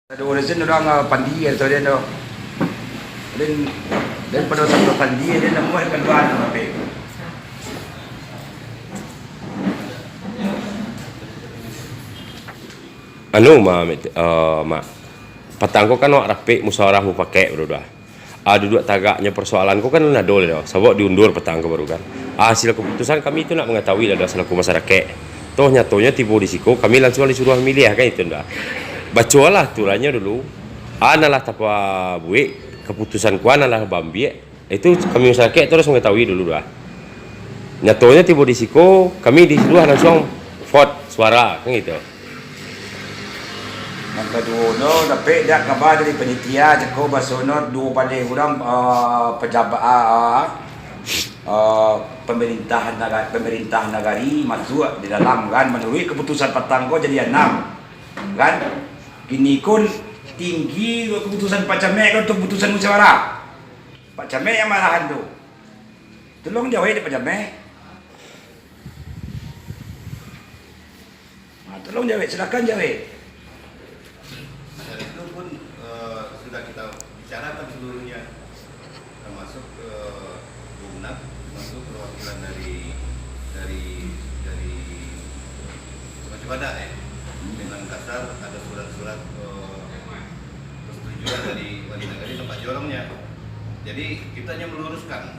Ada urusan orang pandi atau dia no. Dan pada satu pandi dia nak buat keluar apa. Mak. Patang ko kan wak rapi musyawarah mu pakai baru dah. Duduk tagaknya persoalan ko kan nadol dah. Sebab diundur petang ko baru kan. Hasil keputusan kami itu nak mengetahui dah selaku masyarakat. Toh nyatonya tiba di siku kami langsung disuruh milih kan itu dah. Bacalah aturannya dulu. Analah tapa buik keputusan ku analah bambi. Itu kami masyarakat terus mengetahui dulu dah. Nyatonya tiba di siku kami disuruh langsung vote suara kan gitu. Yang kedua no, dapat dah kabar dari panitia cakap basono dua pada orang pejabat pemerintah negari masuk di dalam kan menurut keputusan petang ko jadi 6 kan. Kini kun tinggi keputusan Pak Camek untuk keputusan musyawarah. Pak Camek yang marahan tu. Tolong jawab Pak Camek. Tolong jawab, silakan jawab. Itu pun sudah kita bicarakan seluruhnya, termasuk Bumnak, termasuk perwakilan dari Sungai Cibadak ya. Dengan kasar ada surat-surat persetujuan dari wali negara tempat jorongnya. Jadi kita hanya meluruskan.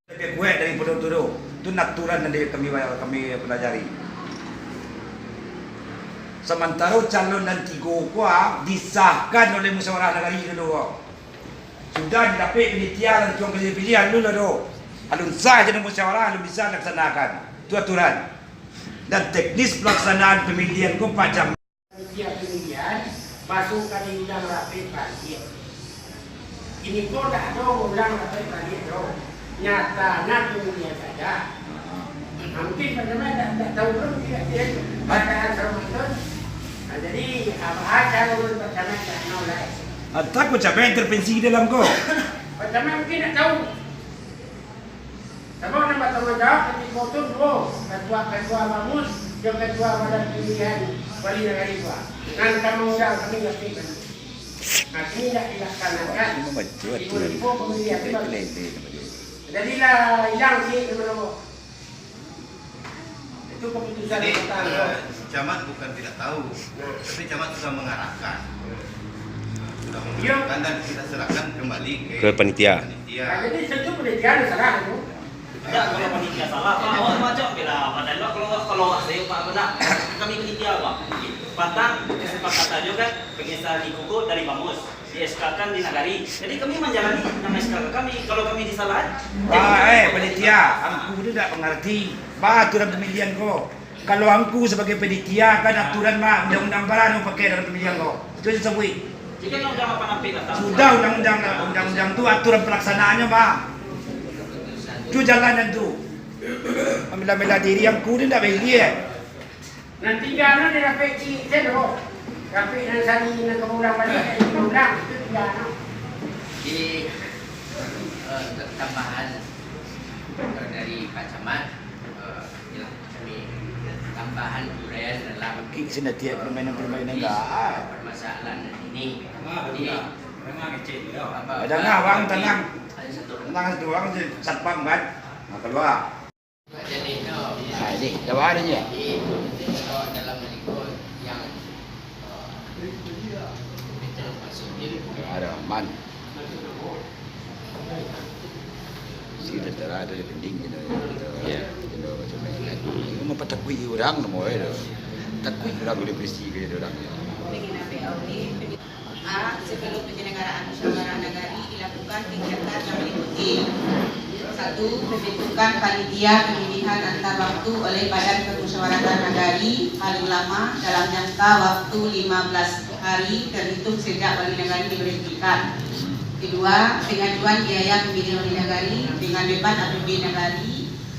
Lebih kuat dari penduduk itu natural dari kami pelajari. Sementara calon dan tiga kuah disahkan oleh musyawarah negari dulu. Sudah didapat penitia dan tuan pilihan dulu tu. Alun sah jadi musyawarah, alun bisa laksanakan. Itu aturan. Dan teknis pelaksanaan pemilihan ku Pak Camek. Pemilihan masukkan undang rapi balik. Ini kok tak ada undang rapi balik tu. Nyata pemilihan saja. Mungkin bagaimana tak tahu pun dia pada asal. Jadi apa cara urut Pak Camek tak nolak. Takut Camek intervensi dalam ko. Pak Camek mungkin tak tahu. Sebab nama tanggungjawab ketika itu dua ketua Bamus dan ketua Badan Pemilihan Wali Negara dua. Dan tanggungjawab kami ngerti kan. Nah ini tidak dilaksanakan. Ibu pemilihan itu. Jadilah hilang sih teman-teman. Itu keputusan Camat bukan tidak tahu, tapi camat sudah mengarahkan. Dan kita serahkan kembali Ke panitia. Nah, jadi itu panitia salah itu. Tidak, kalau panitia salah, Pak, awak macam bila badan kalau saya Pak benar, kami panitia Pak. Patang kesepakatan juga pengesahan di Kuku dari Bamus, di SK-kan di Nagari. Jadi kami menjalani nama SK kami. Kalau kami disalahan, Panitia, aku tidak mengerti. Aturan pemilihan ko. Kalau aku sebagai panitia kan aturan undang-undang baru pakai dalam pemilihan ko. Itu yang disebut. jika undang apa nampi tak tahu. Sudah undang-undang itu aturan pelaksanaannya Pak. Itu jalanan tu. Ambil diri yang kuda tidak baik. Nanti jangan dia rapi saya tu. Rapi dan sani nak kemudian balik kemudian itu jangan. Jadi tambahan dari Pak Camat, kami tambahan uraian dalam Sini tiap permainan enggak. permasalahan ini. Jadi Ada ngawang tenang. ada satu Tenang doang je satpam kan. Keluar. jadi itu Ini jawab aja. kalau dalam berikut yang kita masuk di Ada man. Si tentara ada pending gitu. Ya, gitu macam ni. Itu mau takui orang nama itu. Takui orang boleh bersih gitu orang. Pengguna POD sebelum penyelenggaraan musyawarah negari dilakukan kegiatan yang meliputi 1. Pembentukan panitia pemilihan antar waktu oleh Badan Permusyawaratan Negari paling lama dalam jangka waktu 15 hari terhitung sejak wali negari diberhentikan. 2. Pengajuan biaya pemilihan wali negari dengan beban APBD negari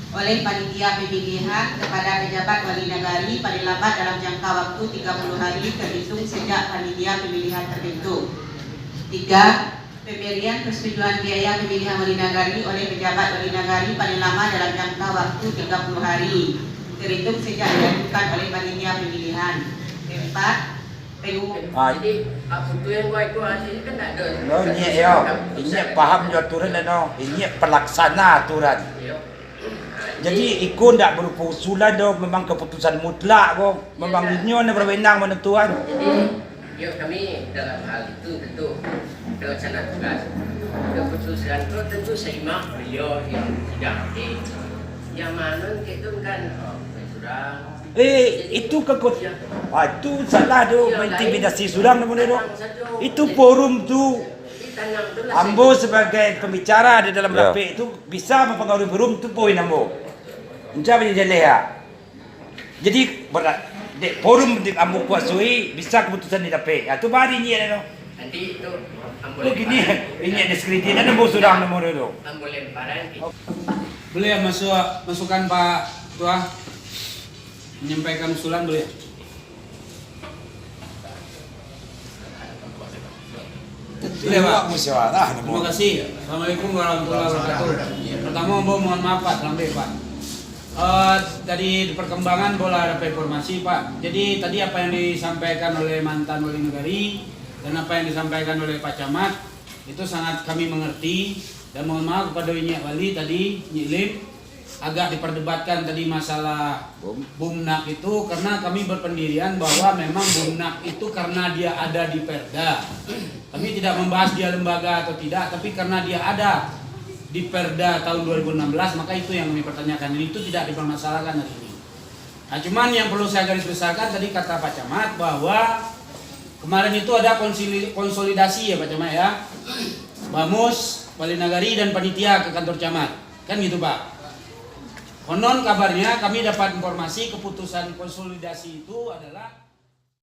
oleh panitia pemilihan kepada pejabat wali negari paling lambat dalam jangka waktu 30 hari terhitung sejak panitia pemilihan terbentuk. 3. Pemberian persetujuan biaya pemilihan wali negari oleh pejabat wali negari paling lama dalam jangka waktu 30 hari terhitung sejak dilakukan oleh panitia pemilihan. 4. Jadi apa tu yang gua itu hasil kan tak ada. No, ini yo, ini paham jo aturan no, ini pelaksana aturan. Jadi ikut tidak berupa usulan do, memang keputusan mutlak kok, memang union yang berwenang menentukan. Jadi, yuk kami dalam hal itu tentu pelaksana tugas. Keputusan itu tentu seimbang beliau yang tidak hadir. Yang mana itu kan sudah. Itu itu salah do, intimidasi surang namanya do. Itu forum tu. Ambo sebagai pembicara di dalam rapik itu bisa mempengaruhi forum tu poin ambo. Mencari jelek. Jadi forum di ambo kuasai bisa keputusan di rapik. Itu bari ni no. Nanti itu ambo gini, ini diskredit dan ambo surang namanya do. Ambo lemparan. Boleh masukkan Pak Tua menyampaikan usulan boleh. Boleh Pak. Musyawarah. Terima kasih. Assalamualaikum warahmatullahi wabarakatuh. Pertama mohon maaf Pak, lambe Pak. Dari perkembangan bola ada informasi Pak. Jadi tadi apa yang disampaikan oleh mantan wali negari dan apa yang disampaikan oleh Pak Camat itu sangat kami mengerti dan mohon maaf kepada Nyi Wali tadi Nyi Lim agak diperdebatkan tadi masalah Bumnak itu karena kami berpendirian bahwa memang Bumnak itu karena dia ada di Perda. Kami tidak membahas dia lembaga atau tidak, tapi karena dia ada di Perda tahun 2016 maka itu yang kami pertanyakan. Dan itu tidak dipermasalahkan hari ini. Nah, cuman yang perlu saya garis besarkan tadi kata Pak Camat bahwa kemarin itu ada konsolidasi ya Pak Camat ya. Bamus, Wali Nagari dan panitia ke kantor camat. Kan gitu Pak. Konon kabarnya kami dapat informasi keputusan konsolidasi itu adalah